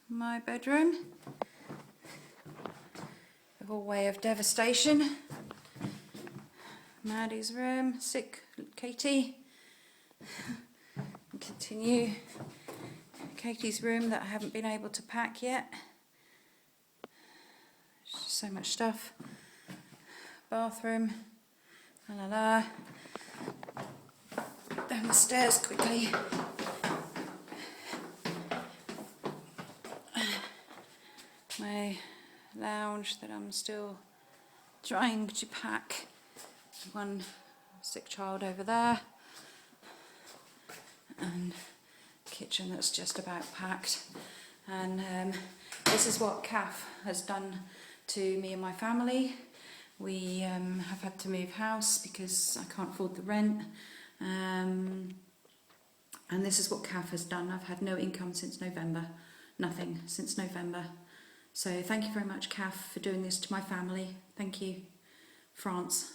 my bedroom. The whole way of devastation. Maddie's room, sick Katie. Continue. Katie's room that I haven't been able to pack yet. There's just so much stuff. Bathroom. La la la. Down the stairs quickly. My lounge that I'm still trying to pack. One sick child over there. And kitchen that's just about packed. And this is what CAF has done to me and my family. We have had to move house because I can't afford the rent. And this is what CAF has done. I've had no income since November. Nothing since November. So thank you very much, CAF, for doing this to my family. Thank you, France.